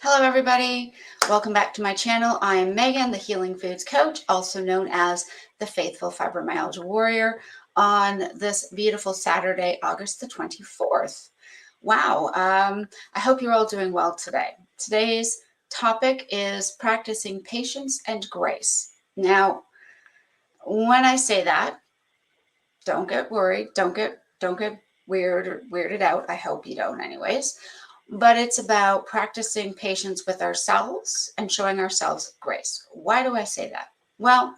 Hello, everybody. Welcome back to my channel. I am Megan, the Healing Foods Coach, also known as the Faithful Fibromyalgia Warrior, on this beautiful Saturday, August the 24th. Wow. I hope you're all doing well today. Today's topic is practicing patience and grace. Now, when I say that, don't get worried. Don't get weird or weirded out. I hope you don't, anyways. But it's about practicing patience with ourselves and showing ourselves grace. Why do I say that? Well,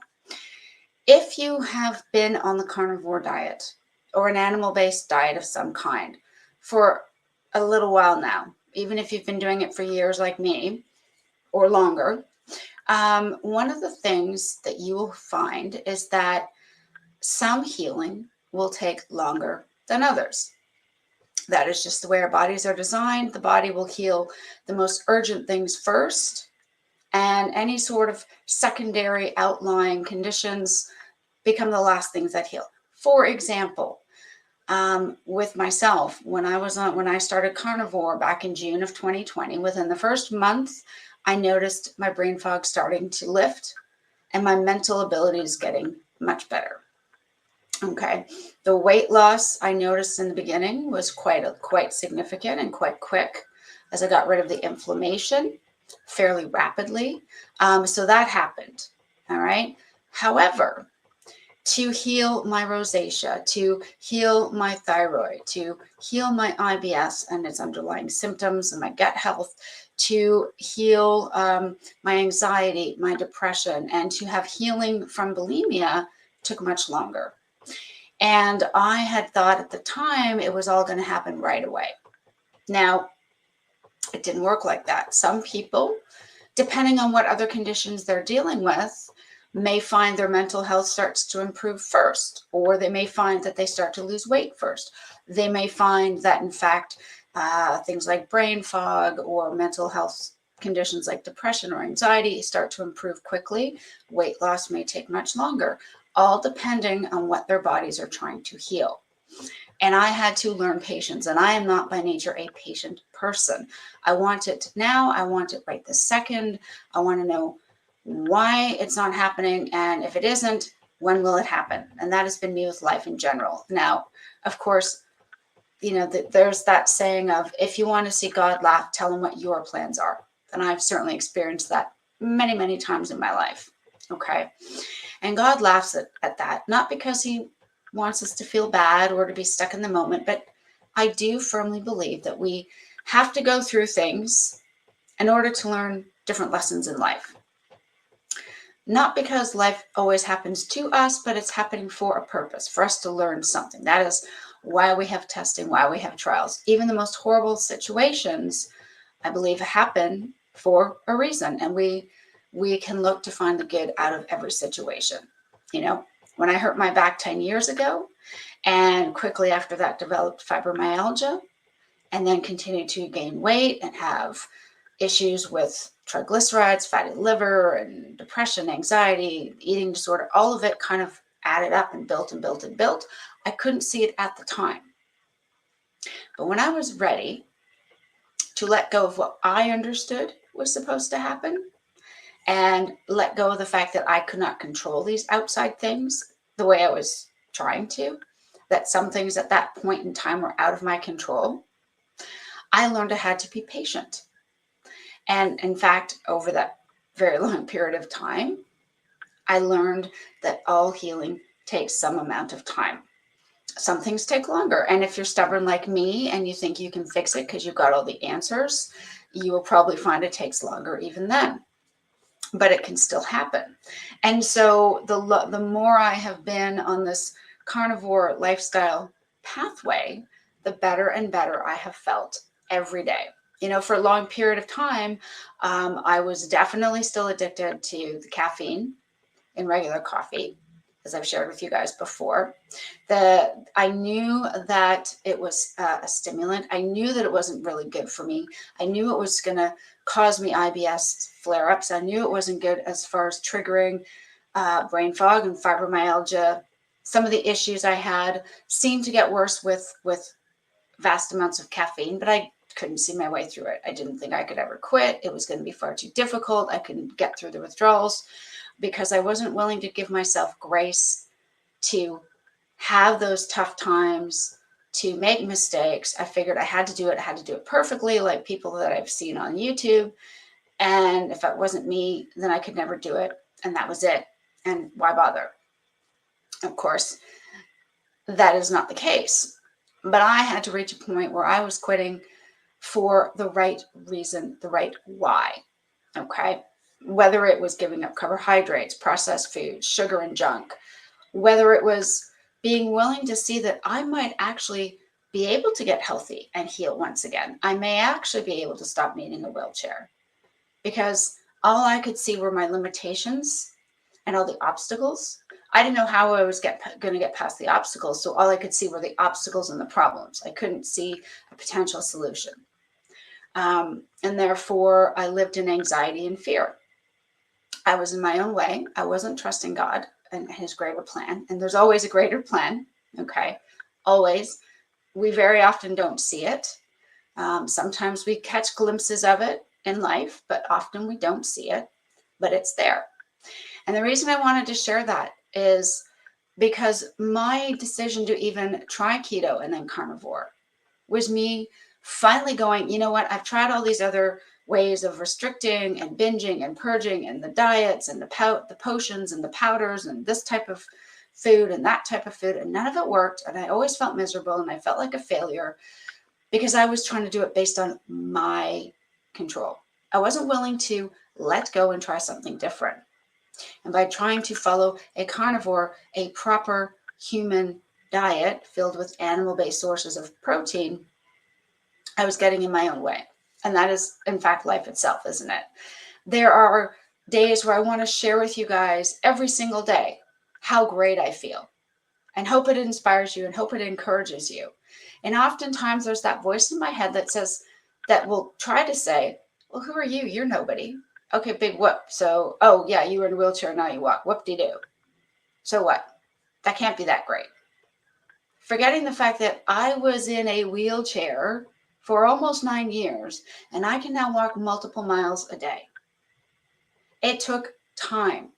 if you have been on the carnivore diet or an animal-based diet of some kind for a little while now, even if you've been doing it for years like me or longer, one of the things that you will find is that some healing will take longer than others. That is just the way our bodies are designed. The body will heal the most urgent things first, and any sort of secondary outlying conditions become the last things that heal. For example, with myself, when I started carnivore back in June of 2020, within the first month, I noticed my brain fog starting to lift and my mental abilities getting much better. Okay, the weight loss I noticed in the beginning was quite significant and quite quick, as I got rid of the inflammation fairly rapidly. So that happened. All right. However, to heal my rosacea, to heal my thyroid, to heal my IBS and its underlying symptoms and my gut health, to heal my anxiety, my depression, and to have healing from bulimia took much longer. And I had thought at the time it was all going to happen right away. Now, it didn't work like that. Some people, depending on what other conditions they're dealing with, may find their mental health starts to improve first, or they may find that they start to lose weight first. They may find that, in fact, things like brain fog or mental health conditions like depression or anxiety start to improve quickly. Weight loss may take much longer, all depending on what their bodies are trying to heal. And I had to learn patience, and I am not by nature a patient person. I want it now. I want it right this second. I want to know why it's not happening, and if it isn't, when will it happen? And that has been me with life in general. Now, of course, there's that saying of, if you want to see God laugh, tell him what your plans are. And I've certainly experienced that many, many times in my life. Okay. And God laughs at that, not because he wants us to feel bad or to be stuck in the moment, but I do firmly believe that we have to go through things in order to learn different lessons in life. Not because life always happens to us, but it's happening for a purpose, for us to learn something. That is why we have testing, why we have trials. Even the most horrible situations, I believe, happen for a reason. And we can look to find the good out of every situation. When I hurt my back 10 years ago, and quickly after that developed fibromyalgia, and then continued to gain weight and have issues with triglycerides, fatty liver, and depression, anxiety, eating disorder, all of it kind of added up and built and built and built. I couldn't see it at the time. But when I was ready to let go of what I understood was supposed to happen and let go of the fact that I could not control these outside things the way I was trying to, that some things at that point in time were out of my control, I learned I had to be patient. And in fact, over that very long period of time, I learned that all healing takes some amount of time. Some things take longer. And if you're stubborn like me and you think you can fix it because you've got all the answers, you will probably find it takes longer even then. But it can still happen. And so the more I have been on this carnivore lifestyle pathway, the better and better I have felt every day. For a long period of time, I was definitely still addicted to the caffeine in regular coffee, as I've shared with you guys before. I knew that it was a stimulant. I knew that it wasn't really good for me. I knew it was going to cause me IBS flare-ups. I knew it wasn't good as far as triggering brain fog and fibromyalgia. Some of the issues I had seemed to get worse with vast amounts of caffeine, but I couldn't see my way through it. I didn't think I could ever quit. It was going to be far too difficult. I couldn't get through the withdrawals because I wasn't willing to give myself grace to have those tough times, to make mistakes. I figured I had to do it. I had to do it perfectly, like people that I've seen on YouTube. And if it wasn't me, then I could never do it. And that was it. And why bother? Of course, that is not the case. But I had to reach a point where I was quitting for the right reason, the right why. Okay. Whether it was giving up carbohydrates, processed foods, sugar and junk, whether it was being willing to see that I might actually be able to get healthy and heal once again. I may actually be able to stop needing a wheelchair because all I could see were my limitations and all the obstacles. I didn't know how I was going to get past the obstacles. So all I could see were the obstacles and the problems. I couldn't see a potential solution. And therefore, I lived in anxiety and fear. I was in my own way. I wasn't trusting God and his greater plan. And there's always a greater plan. Okay. Always. We very often don't see it. Sometimes we catch glimpses of it in life, but often we don't see it, but it's there. And the reason I wanted to share that is because my decision to even try keto and then carnivore was me finally going, you know what? I've tried all these other ways of restricting and binging and purging and the diets and the potions and the powders and this type of food and that type of food, and none of it worked. And I always felt miserable and I felt like a failure because I was trying to do it based on my control. I wasn't willing to let go and try something different. And by trying to follow a carnivore, a proper human diet filled with animal-based sources of protein, I was getting in my own way. And that is, in fact, life itself, isn't it? There are days where I want to share with you guys every single day how great I feel and hope it inspires you and hope it encourages you. And oftentimes there's that voice in my head that says, that will try to say, well, who are you? You're nobody. Okay, big whoop. So, oh yeah, you were in a wheelchair, now you walk. Whoop-de-doo. So what? That can't be that great. Forgetting the fact that I was in a wheelchair for almost 9 years, and I can now walk multiple miles a day. It took time.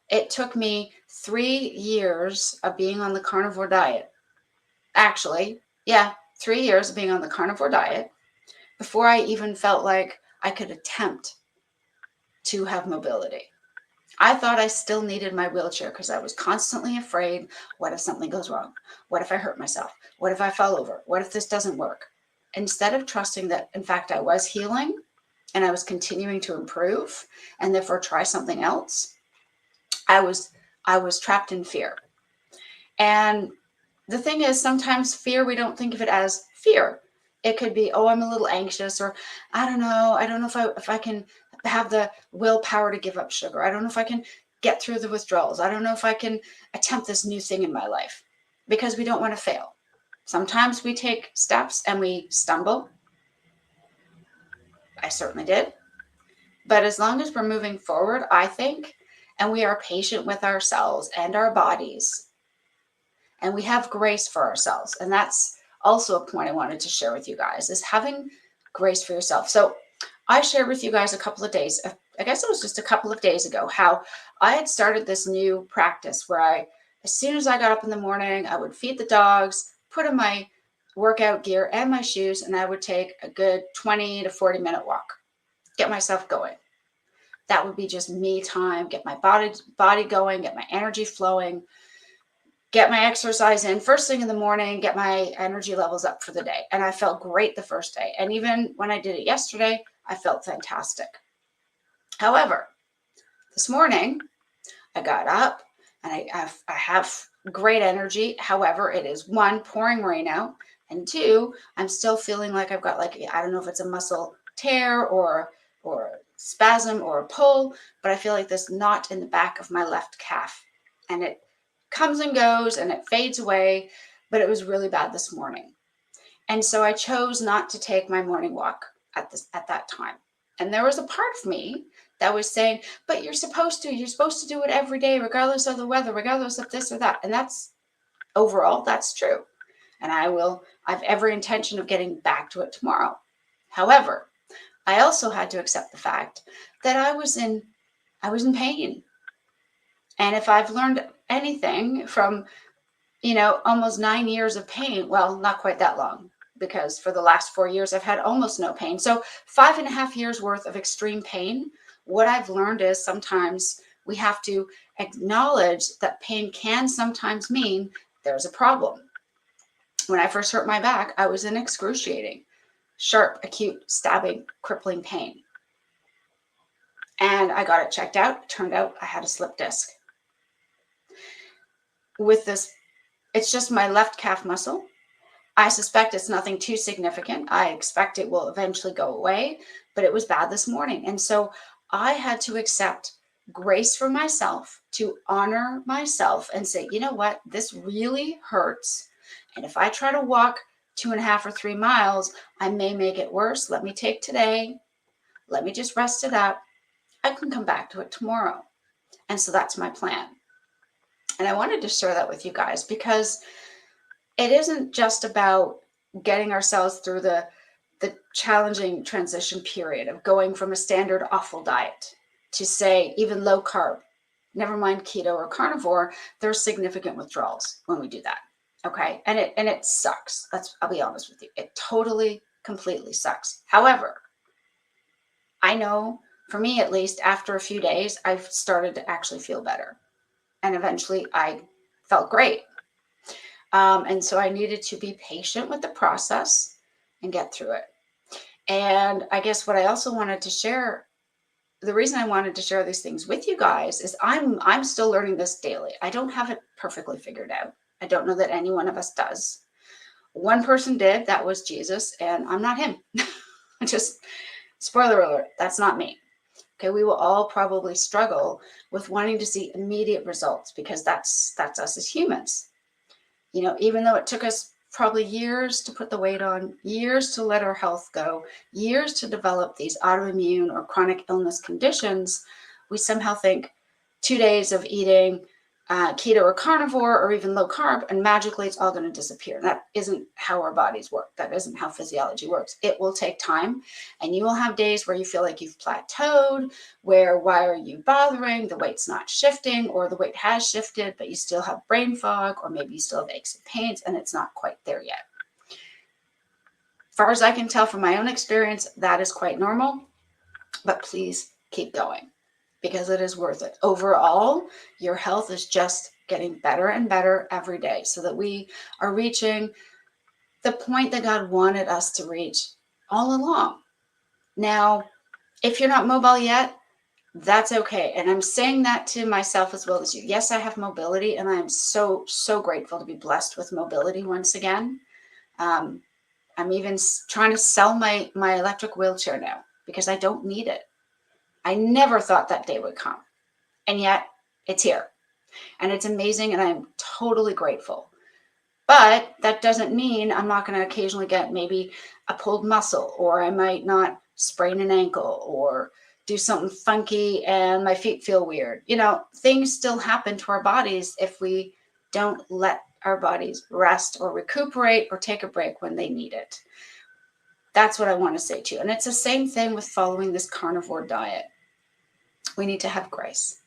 It took me 3 years of being on the carnivore diet. Actually, yeah, 3 years of being on the carnivore diet before I even felt like I could attempt to have mobility. I thought I still needed my wheelchair because I was constantly afraid, what if something goes wrong? What if I hurt myself? What if I fall over? What if this doesn't work? Instead of trusting that, in fact, I was healing and I was continuing to improve and therefore try something else, I was trapped in fear. And the thing is, sometimes fear, we don't think of it as fear. It could be, oh, I'm a little anxious, or I don't know if I can have the willpower to give up sugar. I don't know if I can get through the withdrawals. I don't know if I can attempt this new thing in my life, because we don't want to fail. Sometimes we take steps and we stumble. I certainly did. But as long as we're moving forward, I think, and we are patient with ourselves and our bodies, and we have grace for ourselves. And that's also a point I wanted to share with you guys, is having grace for yourself. So I shared with you guys a couple of days, I guess it was just a couple of days ago, how I had started this new practice where as soon as I got up in the morning, I would feed the dogs, put on my workout gear and my shoes, and I would take a good 20 to 40-minute walk, get myself going. That would be just me time, get my body going, get my energy flowing, get my exercise in first thing in the morning, get my energy levels up for the day. And I felt great the first day. And even when I did it yesterday, I felt fantastic. However, this morning I got up and I have great energy. However, it is 1, pouring rain out, and 2, I'm still feeling like I've got, like, I don't know if it's a muscle tear or spasm or a pull, but I feel like this knot in the back of my left calf, and it comes and goes and it fades away, but it was really bad this morning. And so I chose not to take my morning walk at that time. And there was a part of me that was saying, but you're supposed to do it every day, regardless of the weather, regardless of this or that. And that's overall, that's true. And I have every intention of getting back to it tomorrow. However, I also had to accept the fact that I was in pain. And if I've learned anything from, almost 9 years of pain, well, not quite that long, because for the last 4 years, I've had almost no pain. So 5.5 years worth of extreme pain. What I've learned is sometimes we have to acknowledge that pain can sometimes mean there's a problem. When I first hurt my back, I was in excruciating, sharp, acute, stabbing, crippling pain. And I got it checked out. It turned out I had a slip disc. With this, it's just my left calf muscle. I suspect it's nothing too significant. I expect it will eventually go away, but it was bad this morning. And so I had to accept grace for myself, to honor myself and say, you know what, this really hurts. And if I try to walk 2.5 or 3 miles, I may make it worse. Let me take today. Let me just rest it up. I can come back to it tomorrow. And so that's my plan. And I wanted to share that with you guys because it isn't just about getting ourselves through the challenging transition period of going from a standard awful diet to, say, even low carb, never mind keto or carnivore. There's significant withdrawals when we do that. Okay. And it sucks. I'll be honest with you. It totally, completely sucks. However, I know for me, at least after a few days, I've started to actually feel better. And eventually I felt great. And so I needed to be patient with the process and get through it. And I guess what I also wanted to share, the reason I wanted to share these things with you guys is I'm still learning this daily. I don't have it perfectly figured out. I don't know that any one of us does. One person did, that was Jesus, and I'm not him. Just spoiler alert, that's not me. Okay, we will all probably struggle with wanting to see immediate results because that's us as humans. Even though it took us probably years to put the weight on, years to let our health go, years to develop these autoimmune or chronic illness conditions, we somehow think 2 days of eating keto or carnivore or even low carb, and magically it's all going to disappear. That isn't how our bodies work. That isn't how physiology works. It will take time, and you will have days where you feel like you've plateaued, where why are you bothering? The weight's not shifting, or the weight has shifted, but you still have brain fog, or maybe you still have aches and pains, and it's not quite there yet. As far as I can tell from my own experience, that is quite normal, but please keep going, because it is worth it. Overall, your health is just getting better and better every day so that we are reaching the point that God wanted us to reach all along. Now, if you're not mobile yet, that's okay. And I'm saying that to myself as well as you. Yes, I have mobility, and I am so, so grateful to be blessed with mobility once again. I'm even trying to sell my electric wheelchair now because I don't need it. I never thought that day would come. And yet it's here, and it's amazing, and I'm totally grateful. But that doesn't mean I'm not going to occasionally get maybe a pulled muscle, or I might not sprain an ankle or do something funky and my feet feel weird. Things still happen to our bodies if we don't let our bodies rest or recuperate or take a break when they need it. That's what I want to say to you. And it's the same thing with following this carnivore diet. We need to have grace.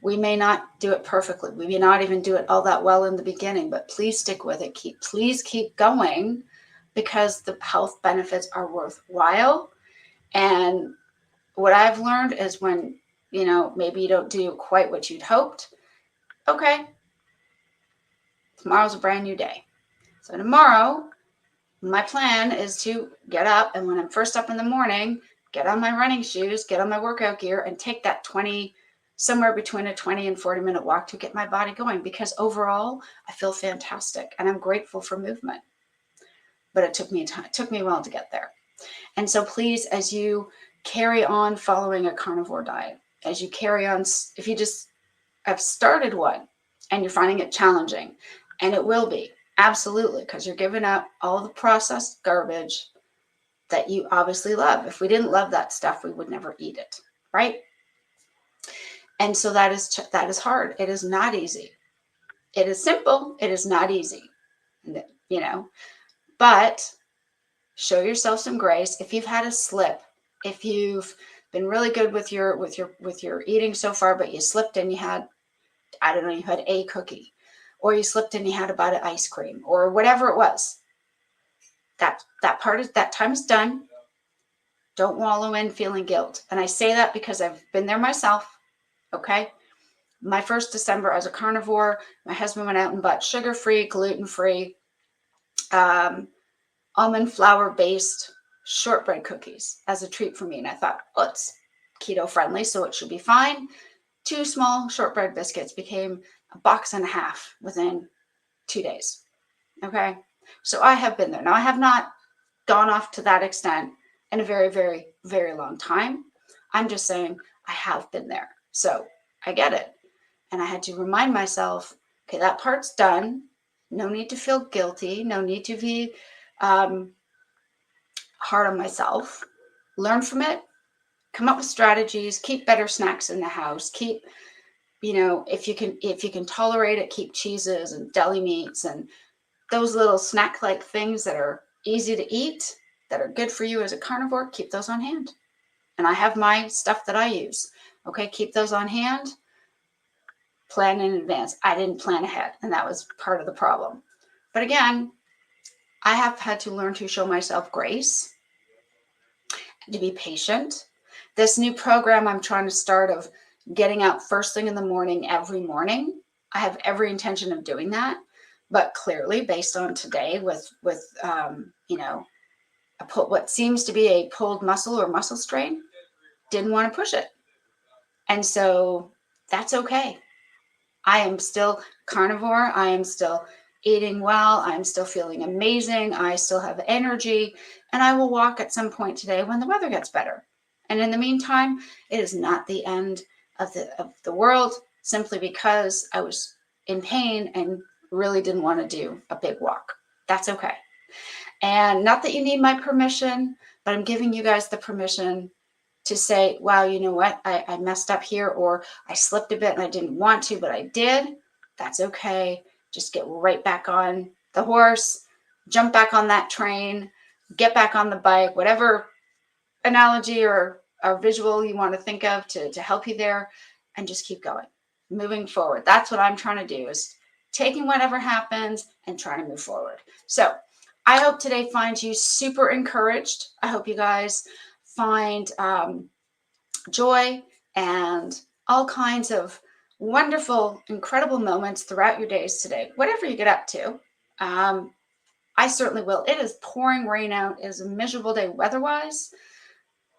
We may not do it perfectly. We may not even do it all that well in the beginning, but please stick with it. Please keep going, because the health benefits are worthwhile. And what I've learned is when, maybe you don't do quite what you'd hoped. Okay. Tomorrow's a brand new day. So tomorrow, my plan is to get up, and when I'm first up in the morning, get on my running shoes, get on my workout gear, and take that somewhere between a 20 and 40-minute walk to get my body going, because overall I feel fantastic and I'm grateful for movement. But it took me a while to get there. And so please, as you carry on following a carnivore diet, as you carry on, if you just have started one and you're finding it challenging, and it will be, absolutely, because you're giving up all the processed garbage that you obviously love. If we didn't love that stuff, we would never eat it, right? And so that is hard. It is not easy. It is simple. It is not easy, but show yourself some grace. If you've had a slip, if you've been really good with your eating so far, but you slipped and you had, I don't know, you had a cookie, or you slipped and you had a bite of ice cream, or whatever it was, that time is done. Don't wallow in feeling guilt. And I say that because I've been there myself. Okay. My first December as a carnivore, my husband went out and bought sugar-free, gluten-free, almond flour based shortbread cookies as a treat for me. And I thought, oh, it's keto friendly, so it should be fine. 2 small shortbread biscuits became a box and a half within 2 days. Okay. So I have been there. Now I have not gone off to that extent in a very, very, very long time. I'm just saying I have been there. So I get it. And I had to remind myself, okay, that part's done. No need to feel guilty. No need to be hard on myself. Learn from it. Come up with strategies. Keep better snacks in the house. Keep, if you can tolerate it, keep cheeses and deli meats and those little snack-like things that are easy to eat, that are good for you as a carnivore. Keep those on hand. And I have my stuff that I use. Okay, keep those on hand. Plan in advance. I didn't plan ahead, and that was part of the problem. But again, I have had to learn to show myself grace, to be patient. This new program I'm trying to start of getting out first thing in the morning every morning, I have every intention of doing that. But clearly, based on today, with what seems to be a pulled muscle or muscle strain, didn't want to push it, and so that's okay. I am still carnivore. I am still eating well. I'm still feeling amazing. I still have energy, and I will walk at some point today when the weather gets better. And in the meantime, it is not the end of the world, simply because I was in pain and really didn't want to do a big walk. That's okay. And not that you need my permission, but I'm giving you guys the permission to say, wow, you know what? I messed up here, or I slipped a bit and I didn't want to, but I did. That's okay. Just get right back on the horse, jump back on that train, get back on the bike, whatever analogy or visual you want to think of to help you there, and just keep going, moving forward. That's what I'm trying to do, is taking whatever happens and trying to move forward. So I hope today finds you super encouraged. I hope you guys find joy and all kinds of wonderful, incredible moments throughout your days today, whatever you get up to. I certainly will. It is pouring rain out. It is a miserable day weather-wise,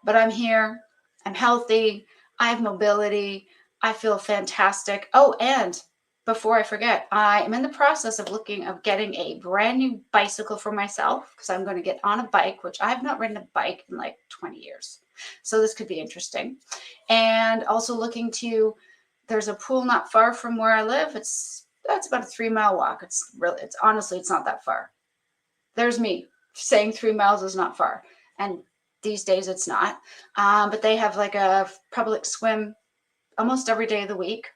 but I'm here. I'm healthy. I have mobility. I feel fantastic. Oh, and before I forget, I am in the process of getting a brand new bicycle for myself, because I'm going to get on a bike, which I have not ridden a bike in like 20 years. So this could be interesting. And also there's a pool not far from where I live. That's about a 3-mile walk. It's honestly, it's not that far. There's me saying 3 miles is not far. And these days it's not. But they have like a public swim almost every day of the week.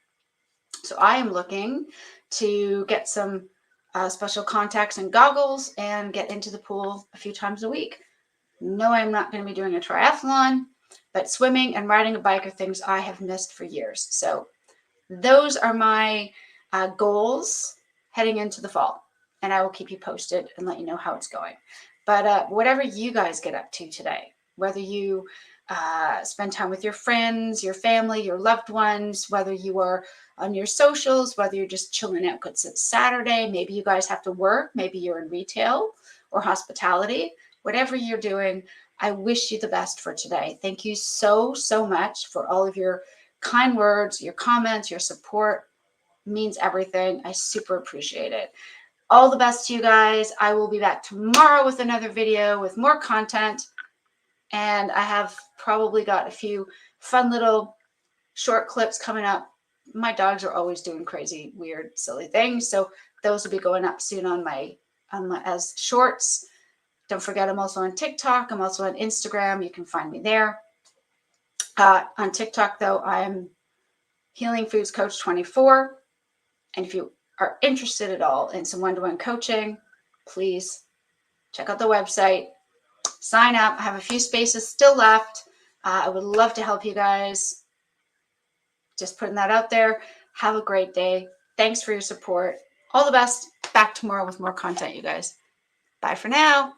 So I am looking to get some special contacts and goggles and get into the pool a few times a week. No, I'm not going to be doing a triathlon, but swimming and riding a bike are things I have missed for years. So those are my goals heading into the fall, and I will keep you posted and let you know how it's going. But whatever you guys get up to today, whether you spend time with your friends, your family, your loved ones, whether you are on your socials, whether you're just chilling out because it's Saturday, maybe you guys have to work, maybe you're in retail or hospitality, whatever you're doing, I wish you the best for today. Thank you so, so much for all of your kind words, your comments, your support. It means everything. I super appreciate it. All the best to you guys. I will be back tomorrow with another video with more content. And I have probably got a few fun little short clips coming up. My dogs are always doing crazy, weird, silly things. So those will be going up soon on my as shorts. Don't forget, I'm also on TikTok. I'm also on Instagram. You can find me there. On TikTok, though, I'm Healing Foods Coach 24. And if you are interested at all in some one-to-one coaching, please check out the website. sign up. I have a few spaces still left. I would love to help you guys. Just putting that out there. Have a great day. Thanks for your support. All the best. Back tomorrow with more content, you guys. Bye for now.